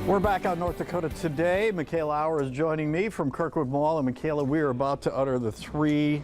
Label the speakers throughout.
Speaker 1: We're back out in North Dakota today. Michaela Auer is joining me from Kirkwood Mall. And Michaela, we are about to utter the three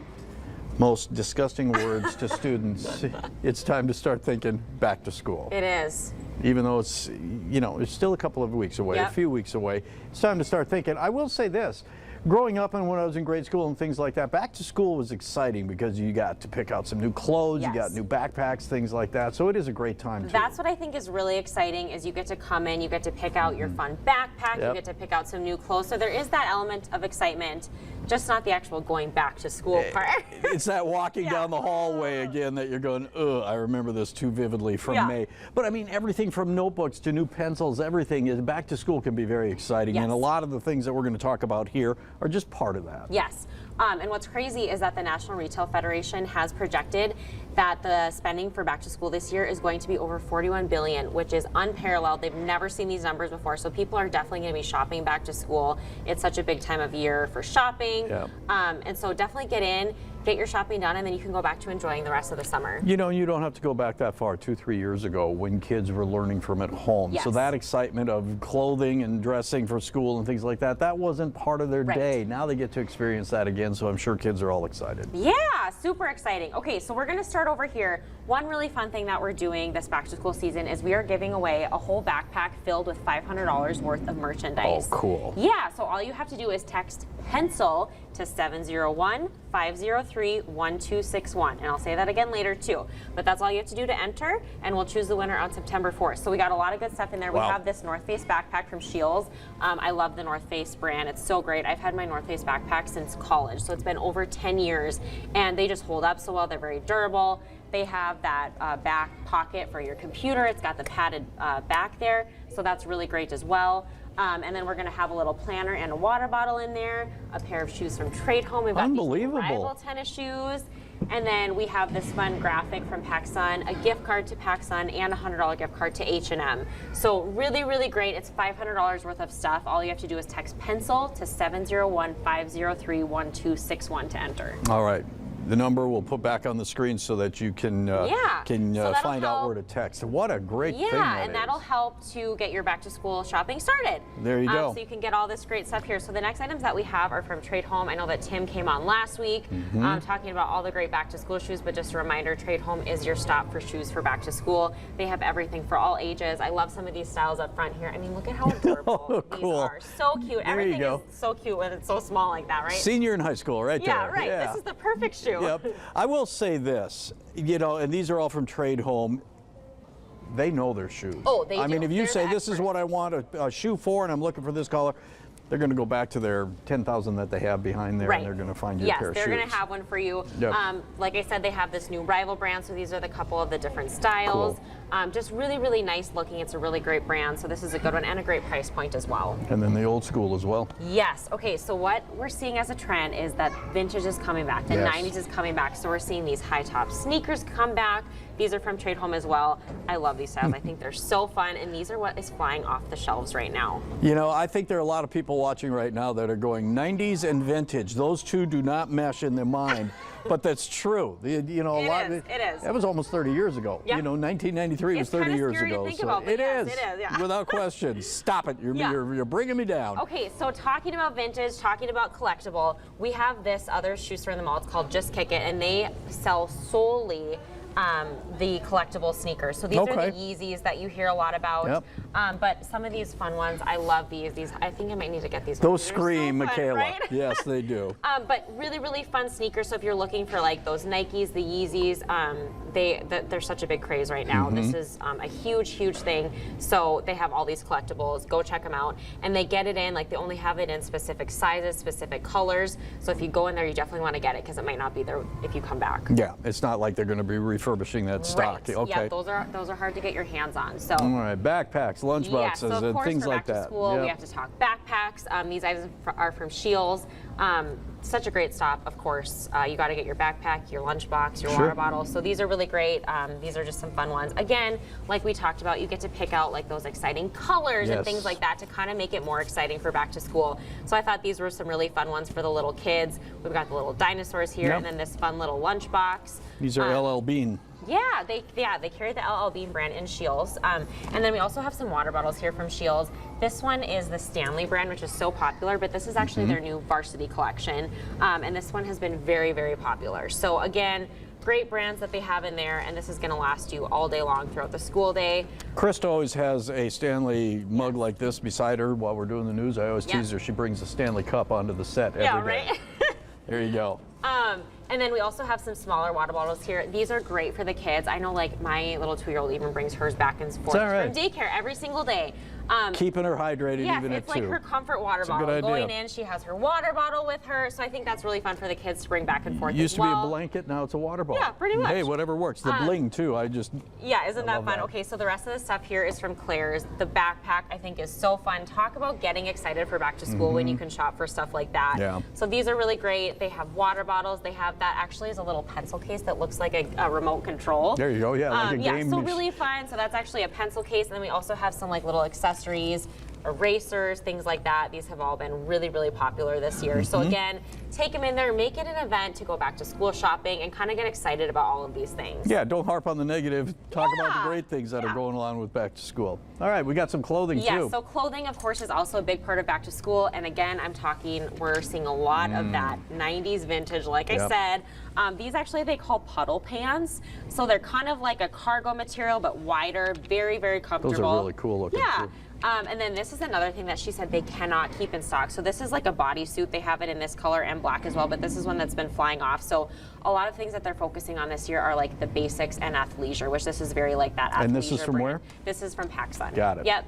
Speaker 1: most disgusting words to students. It's time to start thinking back to school.
Speaker 2: It is.
Speaker 1: Even though it's, it's still a couple of weeks away,
Speaker 2: Yep.
Speaker 1: a few weeks away. It's time to start thinking. I will say this. Growing up and when I was in grade school and things like that, back to school was exciting because you got to pick out some new clothes,
Speaker 2: Yes.
Speaker 1: you got new backpacks, things like that. So it is a great time too.
Speaker 2: That's what I think is really exciting is you get to come in, you get to pick out your fun backpack,
Speaker 1: Yep.
Speaker 2: you get to pick out some new clothes. So there is that element of excitement, just not the actual going back to school part.
Speaker 1: It's that walking
Speaker 2: Yeah.
Speaker 1: down the hallway again that you're going, ugh, I remember this too vividly from
Speaker 2: Yeah.
Speaker 1: May. But I mean, everything from notebooks to new pencils, everything is back to school can be very exciting.
Speaker 2: Yes.
Speaker 1: And a lot of the things that we're going to talk about here are just part of that.
Speaker 2: Yes. And what's crazy is that the National Retail Federation has projected that the spending for back to school this year is going to be over $41 billion, which is unparalleled. They've never seen these numbers before, so people are definitely going to be shopping back to school. It's such a big time of year for shopping.
Speaker 1: Yeah.
Speaker 2: And so definitely get in, get your shopping done, and then you can go back to enjoying the rest of the summer.
Speaker 1: You know, you don't have to go back that far, 2-3 years ago when kids were learning from at home.
Speaker 2: Yes.
Speaker 1: So that excitement of clothing and dressing for school and things like that, that wasn't part of their
Speaker 2: Right.
Speaker 1: day. Now they get to experience that again, so I'm sure kids are all excited.
Speaker 2: Yeah, super exciting. Okay, so we're going to start over here. One really fun thing that we're doing this back to school season is we are giving away a whole backpack filled with $500 worth of merchandise.
Speaker 1: Oh, cool.
Speaker 2: Yeah, so all you have to do is text pencil to 701-503-1261. And I'll say that again later too. But that's all you have to do to enter, and we'll choose the winner on September 4th. So we got a lot of good stuff in there.
Speaker 1: Wow.
Speaker 2: We have this North Face backpack from Scheels. I love the North Face brand. It's so great. I've had my North Face backpack since college, so it's been over 10 years, and they just hold up so well. They're very durable. They have that back pocket for your computer. It's got the padded back there, so that's really great as well. And then we're going to have a little planner and a water bottle in there, a pair of shoes from Trade Home. We've got
Speaker 1: Unbelievable.
Speaker 2: these Rival tennis shoes. And then we have this fun graphic from PacSun, a gift card to PacSun, and a $100 gift card to H&M. So really, really great. It's $500 worth of stuff. All you have to do is text pencil to 701-503-1261 to enter.
Speaker 1: All right. The number we'll put back on the screen so that you can
Speaker 2: So that'll
Speaker 1: find out
Speaker 2: help.
Speaker 1: where to text. What a great thing
Speaker 2: Yeah,
Speaker 1: that
Speaker 2: and that'll
Speaker 1: is.
Speaker 2: help to get your back to school shopping started.
Speaker 1: There you go.
Speaker 2: So you can get all this great stuff here. So the next items that we have are from Trade Home. I know that Tim came on last week talking about all the great back to school shoes, but just a reminder, Trade Home is your stop for shoes for back to school. They have everything for all ages. I love some of these styles up front here. I mean, look at how adorable
Speaker 1: Oh,
Speaker 2: these
Speaker 1: cool.
Speaker 2: are. So cute.
Speaker 1: There you
Speaker 2: Everything
Speaker 1: go.
Speaker 2: is so cute when it's so small like that, right?
Speaker 1: Senior in high school, right
Speaker 2: Yeah,
Speaker 1: there.
Speaker 2: right. This is the perfect shoe.
Speaker 1: Yep. I will say this, and these are all from Trade Home. They know their shoes.
Speaker 2: Oh, they
Speaker 1: I mean,
Speaker 2: do.
Speaker 1: if you
Speaker 2: They're
Speaker 1: say
Speaker 2: the
Speaker 1: this is what I want a shoe for, and I'm looking for this color, they're going to go back to their 10,000 that they have behind there,
Speaker 2: Right.
Speaker 1: and they're going to find you a
Speaker 2: Yes,
Speaker 1: pair of
Speaker 2: they're
Speaker 1: shoes.
Speaker 2: going to have one for you.
Speaker 1: Yep.
Speaker 2: Like I said, they have this new Rival brand, so these are the couple of the different styles.
Speaker 1: Cool.
Speaker 2: Just really, really nice looking. It's a really great brand, so this is a good one and a great price point as well.
Speaker 1: And then the old school as well.
Speaker 2: Yes. Okay, so what we're seeing as a trend is that vintage is coming back. The
Speaker 1: Yes.
Speaker 2: 90s is coming back, so we're seeing these high top sneakers come back. These are from Trade Home as well. I love these styles. I think they're so fun, and these are what is flying off the shelves right now.
Speaker 1: I think there are a lot of people watching right now that are going 90s and vintage. Those two do not mesh in their mind, but that's true. A lot.
Speaker 2: It is.
Speaker 1: That was almost 30 years ago.
Speaker 2: Yep.
Speaker 1: 1993
Speaker 2: It's
Speaker 1: was 30
Speaker 2: kinda
Speaker 1: years
Speaker 2: scary to
Speaker 1: ago.
Speaker 2: think
Speaker 1: So
Speaker 2: about, but
Speaker 1: it
Speaker 2: yes,
Speaker 1: is,
Speaker 2: it is, yeah.
Speaker 1: without question. Stop it.
Speaker 2: Yeah.
Speaker 1: You're bringing me down.
Speaker 2: Okay, so talking about vintage, talking about collectible, we have this other shoe store in the mall. It's called Just Kick It, and they sell solely the collectible sneakers. So these are
Speaker 1: Okay.
Speaker 2: the Yeezys that you hear a lot about.
Speaker 1: Yep.
Speaker 2: But some of these fun ones, I love these. I think I might need to get these.
Speaker 1: Those
Speaker 2: ones. They're so
Speaker 1: scream,
Speaker 2: fun,
Speaker 1: Michaela.
Speaker 2: right?
Speaker 1: Yes, they do.
Speaker 2: But really, really fun sneakers. So if you're looking for like those Nikes, the Yeezys, they're such a big craze right now. This is a huge, huge thing. So they have all these collectibles. Go check them out. And they get it in, like they only have it in specific sizes, specific colors. So if you go in there, you definitely want to get it because it might not be there if you come back.
Speaker 1: Yeah, it's not like they're going to be refurbishing that stock.
Speaker 2: Right.
Speaker 1: Okay.
Speaker 2: Yeah, those are hard to get your hands on. So.
Speaker 1: All right, backpacks, lunchboxes,
Speaker 2: Yeah, so of
Speaker 1: and
Speaker 2: course
Speaker 1: things
Speaker 2: for
Speaker 1: like
Speaker 2: back to
Speaker 1: that.
Speaker 2: school,
Speaker 1: Yep.
Speaker 2: we have to talk backpacks. These items are from Scheels. Such a great stop, of course. You got to get your backpack, your lunchbox, your
Speaker 1: Sure.
Speaker 2: water bottle. So these are really great. These are just some fun ones. Again, like we talked about, you get to pick out like those exciting colors and
Speaker 1: Yes.
Speaker 2: things like that to kind of make it more exciting for back to school. So I thought these were some really fun ones for the little kids. We've got the little dinosaurs here,
Speaker 1: Yep.
Speaker 2: and then this fun little lunchbox.
Speaker 1: These are LL Bean
Speaker 2: Yeah, they carry the LL Bean brand in Shields. And then we also have some water bottles here from Shields. This one is the Stanley brand, which is so popular, but this is actually their new varsity collection. And this one has been very, very popular. So again, great brands that they have in there, and this is going to last you all day long throughout the school day.
Speaker 1: Krista always has a Stanley mug like this beside her while we're doing the news. I always tease her. She brings a Stanley cup onto the set every day.
Speaker 2: Yeah, right?
Speaker 1: There you go.
Speaker 2: And then we also have some smaller water bottles here. These are great for the kids. I know, like, my little 2-year-old even brings hers back and forth from daycare every single day.
Speaker 1: Keeping her hydrated
Speaker 2: yes,
Speaker 1: even at 2.
Speaker 2: it's like her comfort water bottle. Going in, she has her water bottle with her. So I think that's really fun for the kids to bring back and forth.
Speaker 1: Used to be a blanket, now it's a water bottle.
Speaker 2: Yeah, pretty much.
Speaker 1: Hey, whatever works. The bling too.
Speaker 2: Yeah, isn't that fun? Okay, so the rest of the stuff here is from Claire's. The backpack I think is so fun. Talk about getting excited for back to school when you can shop for stuff like that.
Speaker 1: Yeah.
Speaker 2: So these are really great. They have water bottles. They have that actually is a little pencil case that looks like a remote control.
Speaker 1: There you go. Yeah, like a game.
Speaker 2: So really fun. So that's actually a pencil case, and then we also have some like little accessories, erasers, things like that. These have all been really, really popular this year. So again, take them in there, make it an event to go back to school shopping and kind of get excited about all of these things.
Speaker 1: Yeah, don't harp on the negative. Talk about the great things that are going along with back to school. All right, we got some clothing too.
Speaker 2: Yeah, so clothing, of course, is also a big part of back to school. And again, we're seeing a lot of that 90s vintage, like I said. These actually they call puddle pants. So they're kind of like a cargo material, but wider, very, very comfortable.
Speaker 1: Those are really cool looking too.
Speaker 2: And then this is another thing that she said they cannot keep in stock. So this is like a bodysuit. They have it in this color and black as well, but this is one that's been flying off. So a lot of things that they're focusing on this year are like the basics and athleisure, which this is very like that athleisure
Speaker 1: And this is from
Speaker 2: brand.
Speaker 1: where?
Speaker 2: This is from PacSun.
Speaker 1: Got it.
Speaker 2: Yep.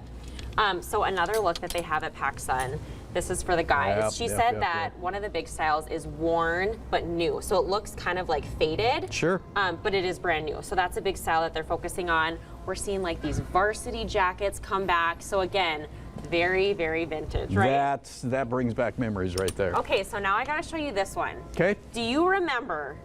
Speaker 2: So another look that they have at PacSun, this is for the guys. She said that one of the big styles is worn but new. So it looks kind of like faded.
Speaker 1: Sure.
Speaker 2: But it is brand new. So that's a big style that they're focusing on. We're seeing like these varsity jackets come back. So again, very, very vintage, right?
Speaker 1: That brings back memories right there.
Speaker 2: Okay, so now I gotta show you this one.
Speaker 1: Okay.
Speaker 2: Do you remember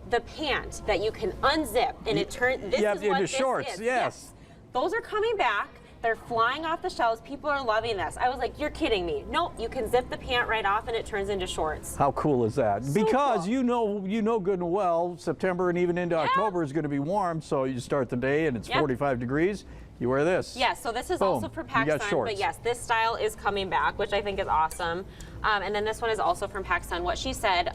Speaker 2: the pant that you can unzip and it turns, this is what this
Speaker 1: shorts,
Speaker 2: is.
Speaker 1: yes.
Speaker 2: Those are coming back. They're flying off the shelves. People are loving this. I was like, you're kidding me. Nope, you can zip the pant right off and it turns into shorts.
Speaker 1: How cool is that?
Speaker 2: So
Speaker 1: because
Speaker 2: cool.
Speaker 1: you know good and well, September and even into October is going to be warm, so you start the day and it's 45 degrees. You wear this.
Speaker 2: Yes, so this is
Speaker 1: Boom.
Speaker 2: also for PacSun, but yes, this style is coming back, which I think is awesome. And then this one is also from PacSun. What she said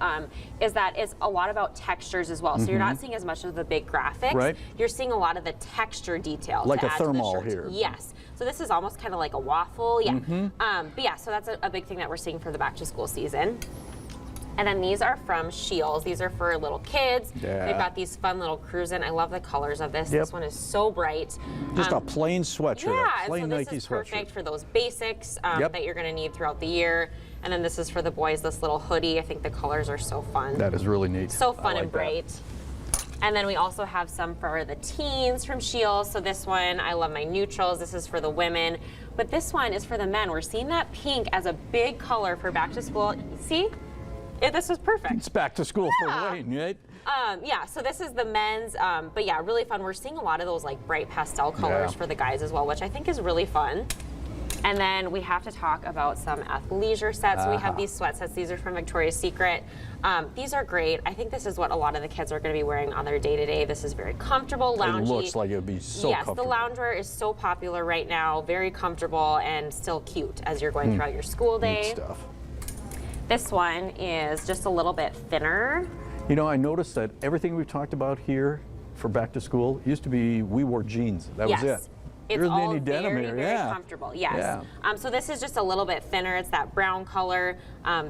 Speaker 2: is that it's a lot about textures as well. So you're not seeing as much of the big graphics.
Speaker 1: Right.
Speaker 2: You're seeing a lot of the texture detail.
Speaker 1: Like
Speaker 2: to
Speaker 1: a
Speaker 2: add to the
Speaker 1: thermal
Speaker 2: shirts.
Speaker 1: here.
Speaker 2: Yes. So this is almost kind of like a waffle. Yeah. But yeah, so that's a big thing that we're seeing for the back to school season. And then these are from Shields. These are for little kids.
Speaker 1: Yeah.
Speaker 2: They've got these fun little cruising. I love the colors of this. This one is so bright.
Speaker 1: Just a plain sweatshirt,
Speaker 2: Yeah,
Speaker 1: a plain
Speaker 2: and so this
Speaker 1: Nike
Speaker 2: is
Speaker 1: sweatshirt.
Speaker 2: perfect for those basics that you're going to need throughout the year. And then this is for the boys, this little hoodie. I think the colors are so fun.
Speaker 1: That is really neat.
Speaker 2: So fun
Speaker 1: I like
Speaker 2: and bright. And then we also have some for the teens from Shields. So this one, I love my neutrals. This is for the women. But this one is for the men. We're seeing that pink as a big color for back to school. See? This is perfect.
Speaker 1: It's back to school for Wayne, right?
Speaker 2: Yeah, so this is the men's, but yeah, really fun. We're seeing a lot of those like bright pastel colors for the guys as well, which I think is really fun. And then we have to talk about some athleisure sets. So we have these sweat sets. These are from Victoria's Secret. These are great. I think this is what a lot of the kids are going to be wearing on their day-to-day. This is very comfortable, loungy.
Speaker 1: It looks like it would be so comfortable.
Speaker 2: Yes, the loungewear is so popular right now. Very comfortable and still cute as you're going throughout your school day.
Speaker 1: Neat stuff.
Speaker 2: This one is just a little bit thinner.
Speaker 1: You know, I noticed that everything we've talked about here for back to school used to be we wore jeans. That was it.
Speaker 2: It's
Speaker 1: there isn't
Speaker 2: all
Speaker 1: any denim
Speaker 2: very,
Speaker 1: here.
Speaker 2: very comfortable. Yes. So this is just a little bit thinner. It's that brown color,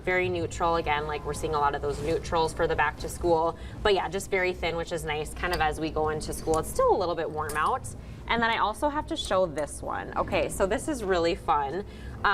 Speaker 2: very neutral. Again, like we're seeing a lot of those neutrals for the back to school. But yeah, just very thin, which is nice. Kind of as we go into school, it's still a little bit warm out. And then I also have to show this one. Okay, so this is really fun.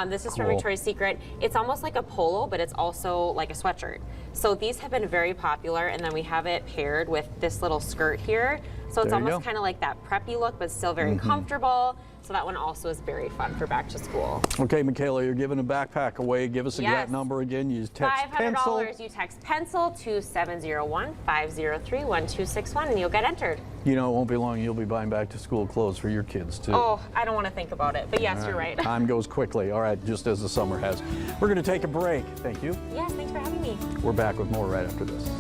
Speaker 2: This is from Victoria's Secret. It's almost like a polo, but it's also like a sweatshirt. So these have been very popular, and then we have it paired with this little skirt here. So it's almost kind of like that preppy look, but still very comfortable. So that one also is very fun for back to school.
Speaker 1: Okay, Michaela, you're giving a backpack away. Give us that number again. You text pencil.
Speaker 2: $500. You text pencil to 701-503-1261, and you'll get entered.
Speaker 1: You know, it won't be long. You'll be buying back to school clothes for your kids too.
Speaker 2: Oh, I don't want to think about it, but yes, you're right.
Speaker 1: Time goes quickly. All right, just as the summer has. We're going to take a break. Thank you.
Speaker 2: Yes, thanks for having me.
Speaker 1: We're back with more right after this.